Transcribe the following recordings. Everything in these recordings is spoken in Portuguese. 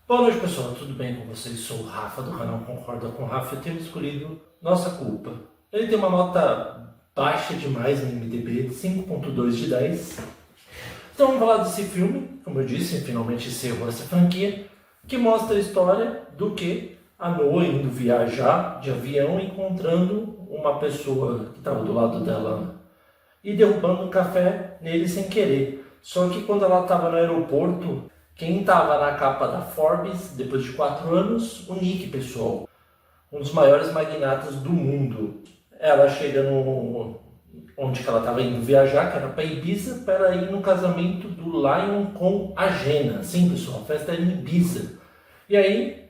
Boa noite, pessoal, tudo bem com vocês? Sou o Rafa do canal Concorda com o Rafa e temos escolhido Nossa Culpa. Ele tem uma nota baixa demais no IMDb, 5.2 de 10. Então vamos falar desse filme, como eu disse, finalmente encerrou essa franquia, que mostra a história do que a Noah indo viajar de avião, encontrando uma pessoa que estava do lado dela e derrubando um café nele sem querer. Só que quando ela estava no aeroporto, quem estava na capa da Forbes, depois de 4 anos, o Nick, pessoal. Um dos maiores magnatas do mundo. Ela chega no onde que ela estava indo viajar, que era para Ibiza, para ir no casamento do Lion com a Jenna. Sim, pessoal, a festa era em Ibiza. E aí,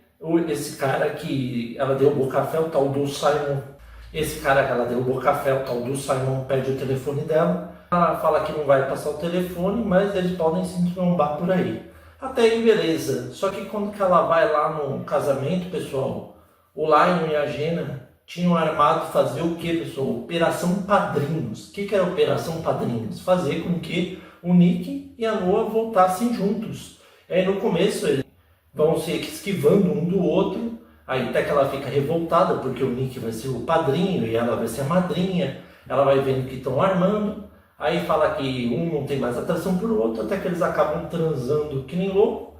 esse cara que ela derrubou o café, o tal do Simon. Esse cara que ela derrubou o café, o tal do Simon, pede o telefone dela. Ela fala que não vai passar o telefone, mas eles podem se trombar por aí. Até aí, beleza. Só que quando que ela vai lá no casamento, pessoal, o Lion e a Jenna tinham armado fazer o que, pessoal? Operação Padrinhos. O que era Operação Padrinhos? Fazer com que o Nick e a Noah voltassem juntos. E aí no começo eles vão se esquivando um do outro, aí até que ela fica revoltada porque o Nick vai ser o padrinho e ela vai ser a madrinha. Ela vai vendo que estão armando. Aí fala que um não tem mais atração por outro, até que eles acabam transando que nem louco.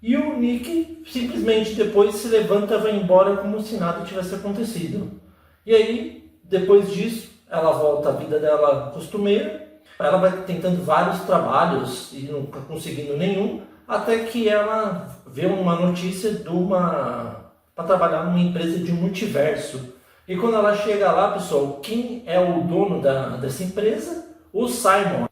E o Nick simplesmente depois se levanta e vai embora como se nada tivesse acontecido. E aí, depois disso, ela volta à vida dela costumeira. Ela vai tentando vários trabalhos e nunca conseguindo nenhum, até que ela vê uma notícia para trabalhar numa empresa de multiverso. E quando ela chega lá, pessoal, quem é o dono dessa empresa? O Simon.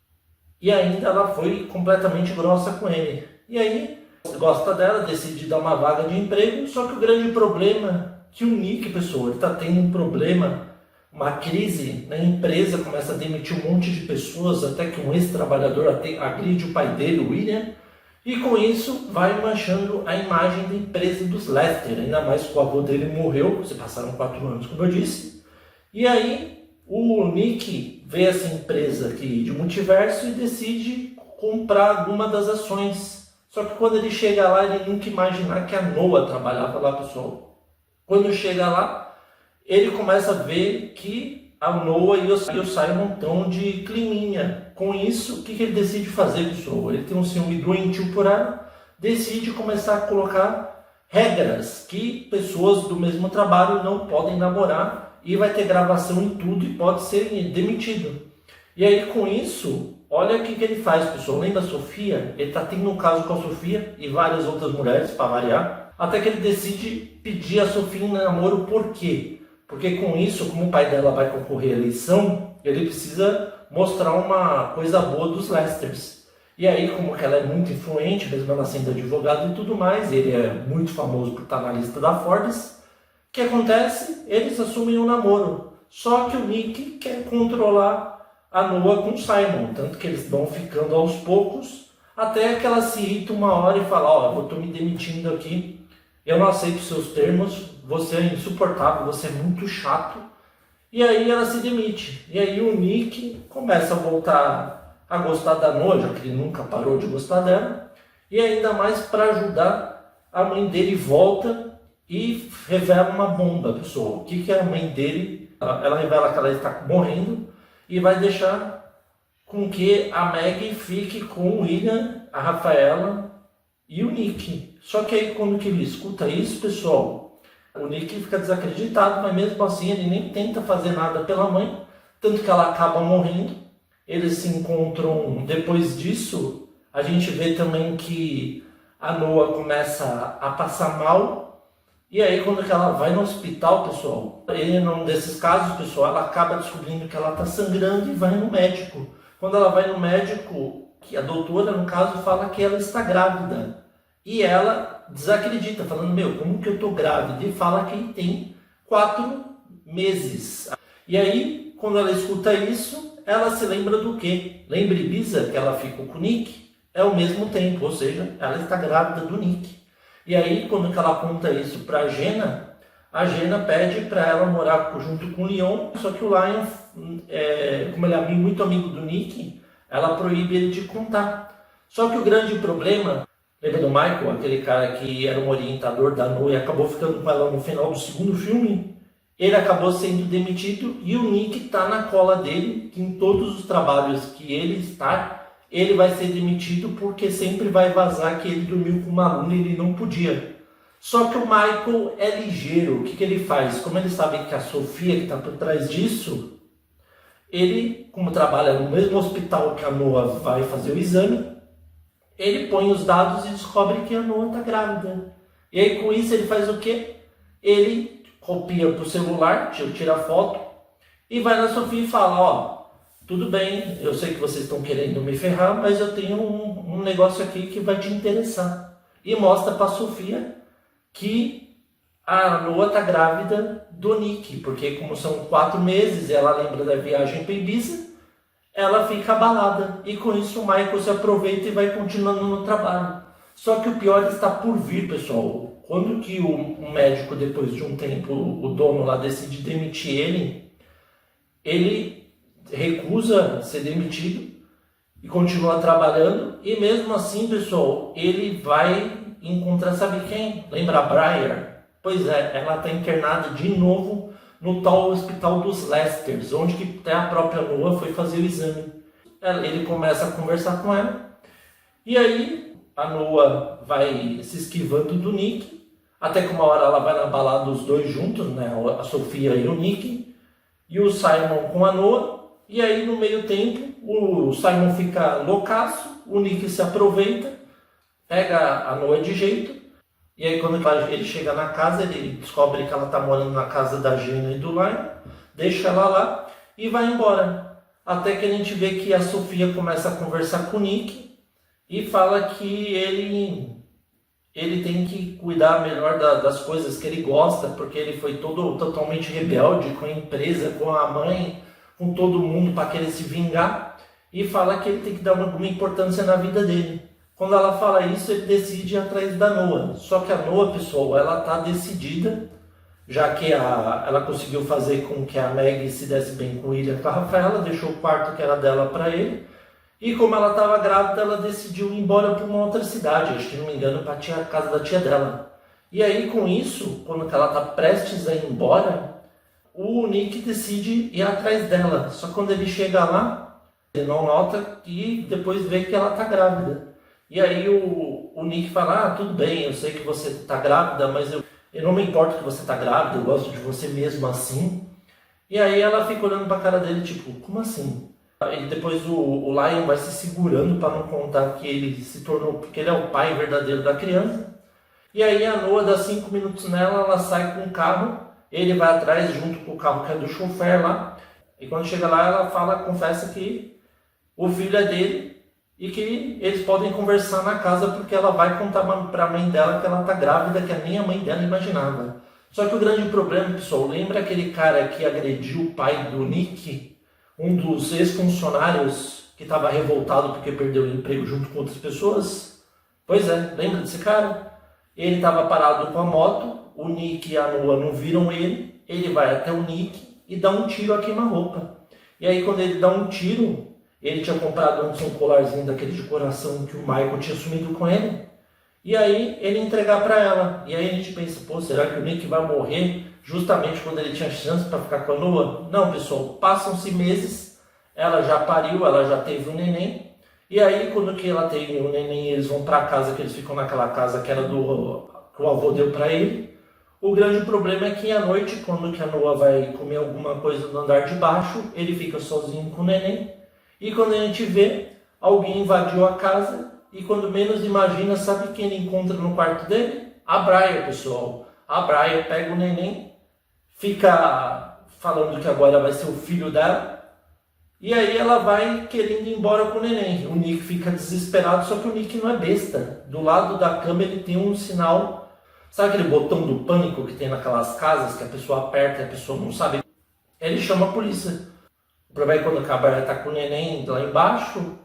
E ainda ela foi completamente grossa com ele. E aí, gosta dela, decide dar uma vaga de emprego, só que o grande problema é que o Nick, pessoal, ele está tendo um problema, uma crise na empresa, começa a demitir um monte de pessoas, até que um ex-trabalhador agride o pai dele, o William, e com isso vai manchando a imagem da empresa dos Lester, ainda mais que o avô dele morreu, se passaram 4 anos, como eu disse. E aí, o Nick vê essa empresa aqui de multiverso e decide comprar alguma das ações. Só que quando ele chega lá, ele nunca imaginar que a Noah trabalhava lá, pessoal. Quando chega lá, ele começa a ver que a Noah e o Simon estão de climinha. Com isso, o que ele decide fazer, pessoal? Ele tem um ciúme doentio por ela, decide começar a colocar regras que pessoas do mesmo trabalho não podem namorar, e vai ter gravação em tudo e pode ser demitido. E aí com isso, olha o que ele faz, pessoal. Lembra a Sofia? Ele está tendo um caso com a Sofia e várias outras mulheres, para variar, até que ele decide pedir a Sofia em namoro. Por quê? Porque com isso, como o pai dela vai concorrer à eleição, ele precisa mostrar uma coisa boa dos Lesters. E aí, como que ela é muito influente, mesmo ela sendo advogado e tudo mais, ele é muito famoso por estar na lista da Forbes. O que acontece? Eles assumem um namoro. Só que o Nick quer controlar a Noah com o Simon. Tanto que eles vão ficando aos poucos, até que ela se irrita uma hora e fala: ó, eu estou me demitindo aqui, eu não aceito seus termos, você é insuportável, você é muito chato. E aí ela se demite. E aí o Nick começa a voltar a gostar da Noah, já que ele nunca parou de gostar dela. E ainda mais para ajudar, a mãe dele volta e revela uma bomba, pessoal. O que é a mãe dele? Ela revela que ela está morrendo e vai deixar com que a Maggie fique com o William, a Rafaela e o Nick. Só que aí quando que ele escuta isso, pessoal, o Nick fica desacreditado, mas mesmo assim ele nem tenta fazer nada pela mãe, tanto que ela acaba morrendo. Eles se encontram depois disso. A gente vê também que a Noah começa a passar mal. E aí quando ela vai no hospital, pessoal, em um desses casos, pessoal, ela acaba descobrindo que ela está sangrando e vai no médico. Quando ela vai no médico, que a doutora, no caso, fala que ela está grávida. E ela desacredita, falando: meu, como que eu estou grávida? E fala que tem 4 meses. E aí, quando ela escuta isso, ela se lembra do quê? Lembra Ibiza, que ela ficou com o Nick? É o mesmo tempo, ou seja, ela está grávida do Nick. E aí, quando ela conta isso para a Jenna pede para ela morar junto com o Leon, só que o Lion, como ele é muito amigo do Nick, ela proíbe ele de contar. Só que o grande problema Lembra do Michael, aquele cara que era um orientador da Noah e acabou ficando com ela no final do segundo filme? Ele acabou sendo demitido e o Nick tá na cola dele, que em todos os trabalhos que ele está, ele vai ser demitido porque sempre vai vazar que ele dormiu com uma aluna e ele não podia. Só que o Michael é ligeiro. O que ele faz? Como ele sabe que a Sofia que está por trás disso, ele, como trabalha no mesmo hospital que a Noah vai fazer o exame, ele põe os dados e descobre que a Noah está grávida. E aí com isso ele faz o quê? Ele copia para o celular, tira a foto e vai na Sofia e fala, ó, tudo bem, eu sei que vocês estão querendo me ferrar, mas eu tenho um negócio aqui que vai te interessar. E mostra para a Sofia que a Noah está grávida do Nick, porque como são 4 meses e ela lembra da viagem para Ibiza, ela fica abalada. E com isso o Michael se aproveita e vai continuando no trabalho. Só que o pior está por vir, pessoal. Quando que o médico, depois de um tempo, o dono lá decide demitir ele recusa ser demitido e continua trabalhando. E mesmo assim, pessoal, ele vai encontrar, sabe quem? Lembra a Briar? Pois é, ela está internada de novo no tal hospital dos Lesters, onde que até a própria Noah foi fazer o exame. Ele começa a conversar com ela, e aí a Noah vai se esquivando do Nick, até que uma hora ela vai na balada os dois juntos, né? A Sofia e o Nick, e o Simon com a Noah, e aí no meio tempo o Simon fica loucaço, o Nick se aproveita, pega a Noah de jeito, e aí quando ele chega na casa, ele descobre que ela está morando na casa da Gina e do Lion, deixa ela lá e vai embora. Até que a gente vê que a Sofia começa a conversar com o Nick e fala que ele tem que cuidar melhor das coisas que ele gosta, porque ele foi totalmente rebelde com a empresa, com a mãe, com todo mundo para querer se vingar, e fala que ele tem que dar alguma importância na vida dele. Quando ela fala isso, ele decide ir atrás da Noah. Só que a Noah, pessoal, ela está decidida, já que ela conseguiu fazer com que a Maggie se desse bem com o William e com a Rafaela, deixou o quarto que era dela para ele. E como ela estava grávida, ela decidiu ir embora para uma outra cidade, acho que não me engano, para a casa da tia dela. E aí com isso, quando ela está prestes a ir embora, o Nick decide ir atrás dela. Só que quando ele chega lá, ele não nota e depois vê que ela está grávida. E aí o Nick fala, tudo bem, eu sei que você está grávida, mas eu não me importo que você está grávida, eu gosto de você mesmo assim. E aí ela fica olhando para a cara dele, tipo, como assim? E depois o Lion vai se segurando para não contar que ele se tornou, porque ele é o pai verdadeiro da criança. E aí a Noah dá 5 minutos nela, ela sai com o carro, ele vai atrás junto com o carro que é do chofer lá. E quando chega lá, ela confessa que o filho é dele e que eles podem conversar na casa porque ela vai contar para a mãe dela que ela está grávida, que nem a mãe dela imaginava. Só que o grande problema, pessoal, lembra aquele cara que agrediu o pai do Nick? Um dos ex-funcionários que estava revoltado porque perdeu o emprego junto com outras pessoas? Pois é, lembra desse cara? Ele estava parado com a moto, o Nick e a Noah não viram ele vai até o Nick e dá um tiro a queima-roupa. E aí quando ele dá um tiro, ele tinha comprado antes um colarzinho daquele de coração que o Michael tinha sumido com ele. E aí ele entregar para ela. E aí a gente pensa, pô, será que o Nick vai morrer justamente quando ele tinha chance para ficar com a Noah? Não, pessoal, passam-se meses, ela já pariu, ela já teve um neném. E aí quando que ela tem o neném, eles vão para casa, que eles ficam naquela casa que era que o avô deu para ele. O grande problema é que à noite, quando que a Noah vai comer alguma coisa no andar de baixo, ele fica sozinho com o neném. E quando a gente vê, alguém invadiu a casa e quando menos imagina, sabe quem ele encontra no quarto dele? A Briar, pessoal. A Briar pega o neném, fica falando que agora vai ser o filho dela, e aí ela vai querendo ir embora com o neném. O Nick fica desesperado, só que o Nick não é besta. Do lado da cama ele tem um sinal, sabe aquele botão do pânico que tem naquelas casas que a pessoa aperta e a pessoa não sabe? Ele chama a polícia. O problema é quando a Briar está com o neném lá embaixo,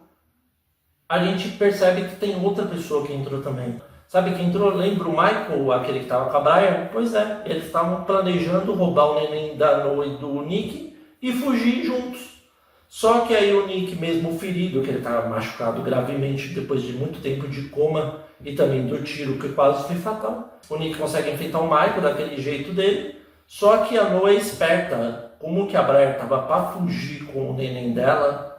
a gente percebe que tem outra pessoa que entrou também. Sabe quem entrou? Lembra o Michael, aquele que estava com a Briar? Pois é, eles estavam planejando roubar o neném da Noah e do Nick e fugir juntos. Só que aí o Nick, mesmo ferido, que ele estava machucado gravemente depois de muito tempo de coma e também do tiro que quase foi fatal, o Nick consegue enfrentar o Michael daquele jeito dele. Só que a Noah é esperta, como que a Briar estava para fugir com o neném dela,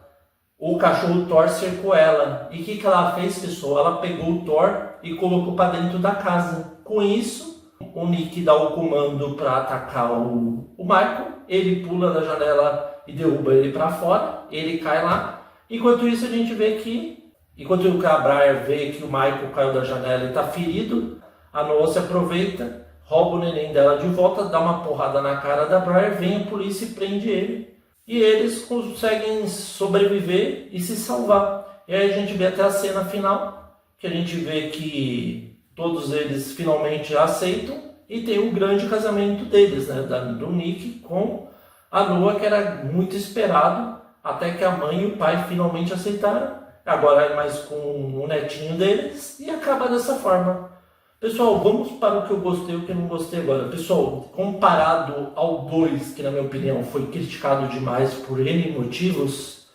o cachorro Thor cercou ela. E o que ela fez, pessoal? Ela pegou o Thor e colocou para dentro da casa. Com isso, o Nick dá o comando para atacar o Michael. Ele pula da janela e derruba ele para fora. Ele cai lá. Enquanto isso, a gente vê que, enquanto o Briar vê que o Michael caiu da janela e está ferido, a Noah se aproveita, rouba o neném dela de volta, dá uma porrada na cara da Briar, vem a polícia e prende ele. E eles conseguem sobreviver e se salvar. E aí a gente vê até a cena final, que a gente vê que todos eles finalmente aceitam e tem um grande casamento deles, né? Do Nick com a Noah, que era muito esperado, até que a mãe e o pai finalmente aceitaram. Agora é mais com o netinho deles e acaba dessa forma. Pessoal, vamos para o que eu gostei e o que eu não gostei agora. Pessoal, comparado ao 2, que na minha opinião foi criticado demais por N motivos,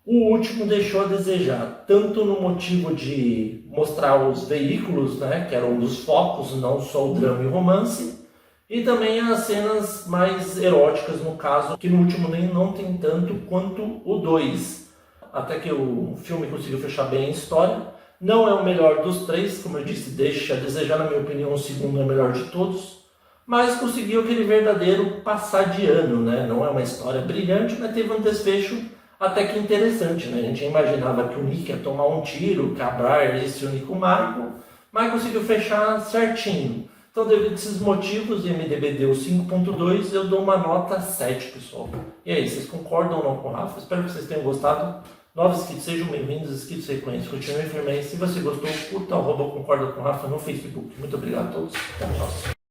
o último deixou a desejar, tanto no motivo de mostrar os veículos, né, que eram um dos focos, não só o drama e o romance, e também as cenas mais eróticas, no caso, que no último nem não tem tanto quanto o 2. Até que o filme conseguiu fechar bem a história. Não é o melhor dos 3, como eu disse, deixa a desejar, na minha opinião, o segundo é o melhor de todos, mas conseguiu aquele verdadeiro passar de ano, né? Não é uma história brilhante, mas teve um desfecho até que interessante, né? A gente imaginava que o Nick ia tomar um tiro, que a Briar ia se unir com o Michael, mas conseguiu fechar certinho. Então, devido a esses motivos, o IMDb deu 5.2, eu dou uma nota 7, pessoal. E aí, vocês concordam ou não com o Rafa? Espero que vocês tenham gostado. Novos inscritos, sejam bem-vindos, inscritos frequentes, continuem firmes. Se você gostou, curta @concorda com o Rafa no Facebook. Muito obrigado a todos, até a próxima.